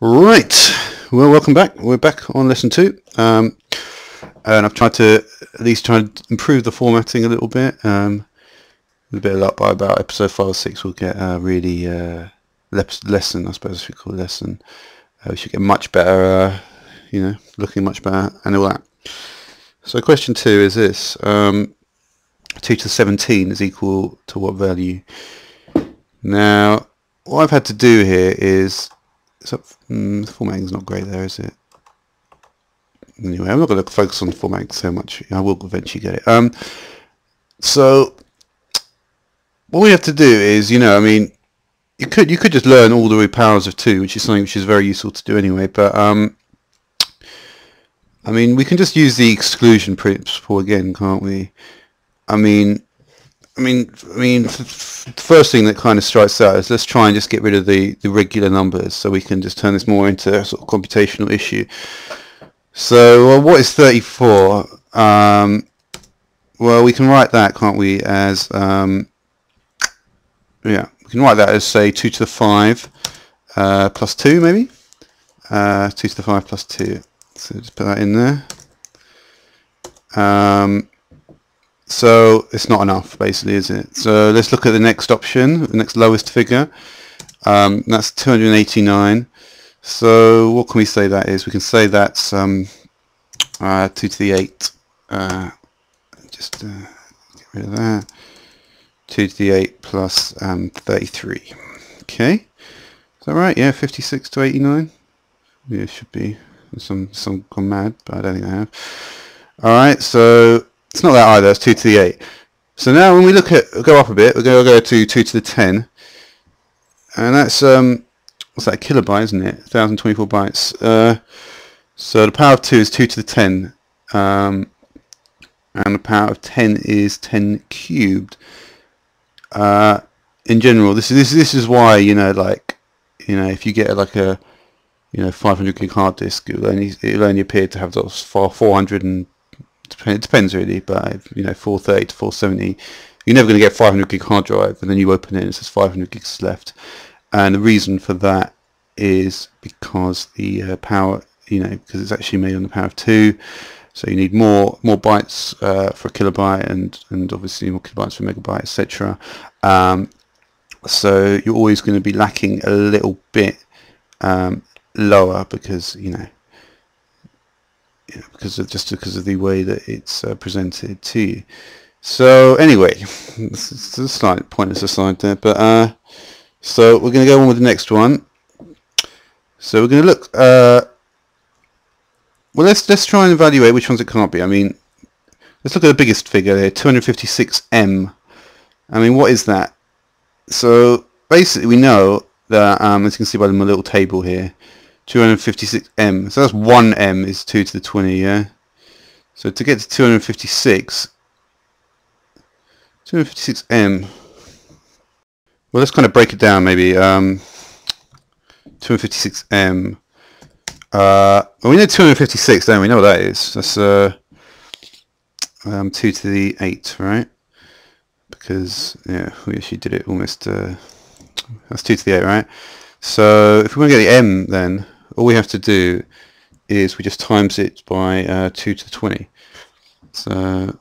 Right, well, welcome back. We're back on lesson 2, and I've tried to at least try and improve the formatting a little bit. With a bit of luck, by about episode 5 or 6 we'll get a really lesson, I suppose we call it lesson. We should get much better, looking much better and all that. So question 2 is this: 2 to the 17 is equal to what value? Now, what I've had to do here is the formatting's not great there, is it? Anyway, I'm not going to focus on the formatting so much. I will eventually get it. So what we have to do is, you could just learn all the root powers of 2, which is something which is very useful to do anyway. But we can just use the exclusion principle again, can't we? The first thing that kind of strikes out is let's try and just get rid of the regular numbers, so we can just turn this more into a sort of computational issue. So, what is 34? Well, we can write that, can't we, as we can write that as, say, 2 to the 5 plus 2, maybe? 2 to the 5 plus 2. So just put that in there. So it's not enough, basically, is it? So let's look at the next option, the next lowest figure. That's 289. So what can we say that is? We can say that's 2 to the 8. Just get rid of that. 2 to the 8 plus 33. Okay, is that right? Yeah, 56 to 89. Yeah, it should be. Some gone mad, but I don't think I have. All right, so it's not that either. It's 2 to the 8. So now when we go up a bit, we'll go to 2 to the 10, and that's what's that, a kilobyte, isn't it? 1024 bytes. So the power of 2 is 2 to the 10, and the power of 10 is 10 cubed. In general, this is why if you get like a 500 gig hard disk, it'll only appear to have those 400 and it depends really, but 430 to 470, you're never going to get 500 gig hard drive, and then you open it and it says 500 gigs left. And the reason for that is because the power, because it's actually made on the power of 2, so you need more bytes for a kilobyte, and obviously more kilobytes for a megabyte, etc. So you're always going to be lacking a little bit lower because because of the way that it's presented to you. So anyway, it's a slight pointless aside there, but so we're going to go on with the next one. So we're going to look. Well, let's try and evaluate which ones it can't be. Let's look at the biggest figure here, 256M. What is that? So basically, we know that as you can see by my little table here, 256M. So that's 1M is 2 to the 20, yeah? So to get to 256M, well, let's kind of break it down maybe. 256M. Well, we know 256, don't we? We know what that is. That's 2 to the 8, right? Because, yeah, we actually did it almost, that's 2 to the 8, right? So if we want to get the M, then all we have to do is we just times it by 2 to the 20. So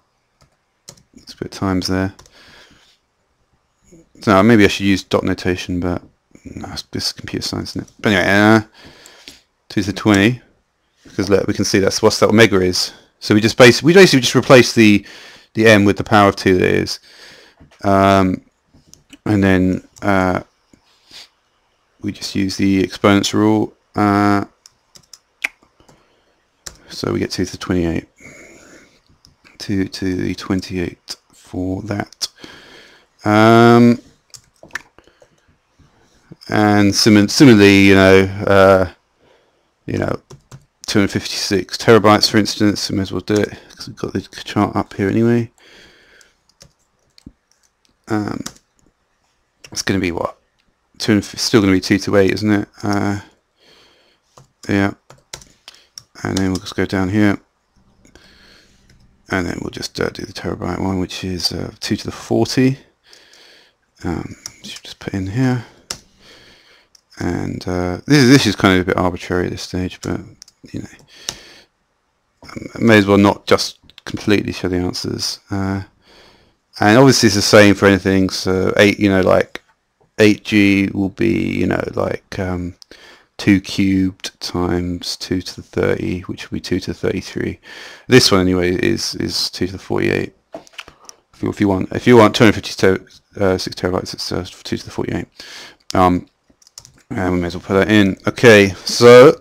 let's put times there. So maybe I should use dot notation, but no, this is computer science, isn't it? But anyway, 2 to the 20, because look, we can see that's what omega is. So we basically just replace the M with the power of 2 that is, and then we just use the exponents rule, so we get 2 to the 28. 2 to the 28 for that. And similarly, 256 terabytes, for instance. We may as well do it because we've got the chart up here anyway. It's going to be what? Still going to be 2 to 8, isn't it? Yeah. And then we'll just go down here, and then we'll just do the terabyte one, which is 2 to the 40. Should just put in here, And this is kind of a bit arbitrary at this stage, but you know, I may as well not just completely show the answers. And obviously it's the same for anything. So 8, you know, like 8g will be, you know, like 2 cubed times 2 to the 30, which will be 2 to the 33. This one anyway is 2 to the 48. If you want 256 terabytes, it's 2 to the 48. And we may as well put that in. Okay, so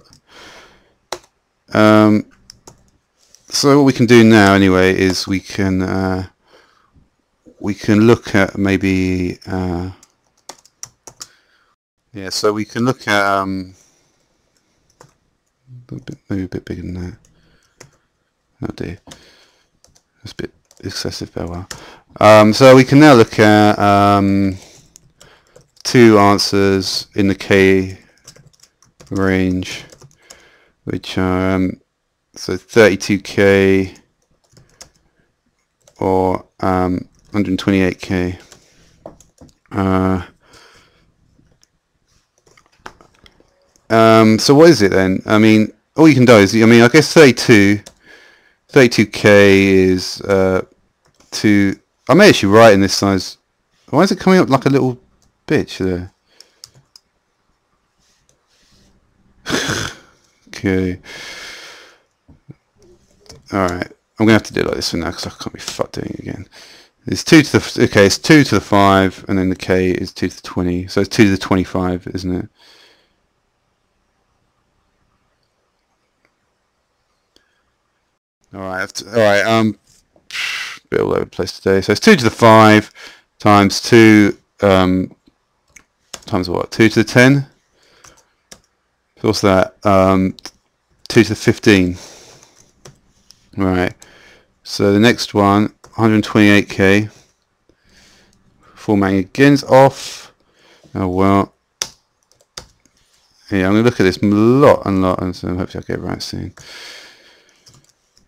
what we can do now anyway is we can look at maybe yeah, so we can look at maybe a bit bigger than that. Oh dear, that's a bit excessive, but well. So we can now look at 2 answers in the K range, which are so 32K or 128K. So what is it then? I mean, all you can do is, I mean, I guess 32K is I may actually write in this size. Why is it coming up like a little bitch there? Okay. Alright. I'm gonna have to do it like this for now because I can't be fucked doing it again. It's 2 to the, okay, it's 2 to the 5, and then the K is 2 to the 20. So it's 2 to the 25, isn't it? Alright, bit all over the place today. So it's 2 to the 5 times 2 times what? 2 to the 10? So what's that? 2 to the 15. Right. So the next one, 128K. Formatting again is off. Oh well. Yeah, I'm going to look at this a lot, and so hopefully I'll get it right soon.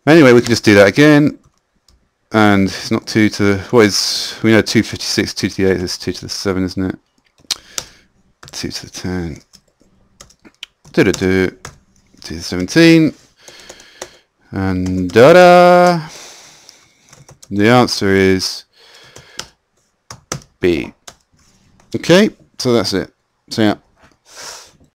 Anyway, we can just do that again. And it's not 2 to the, what is, we know 256, 2 to the 8 is 2 to the 7, isn't it? 2 to the 10. 2 to the 17. And da-da! The answer is B. Okay, so that's it. So yeah.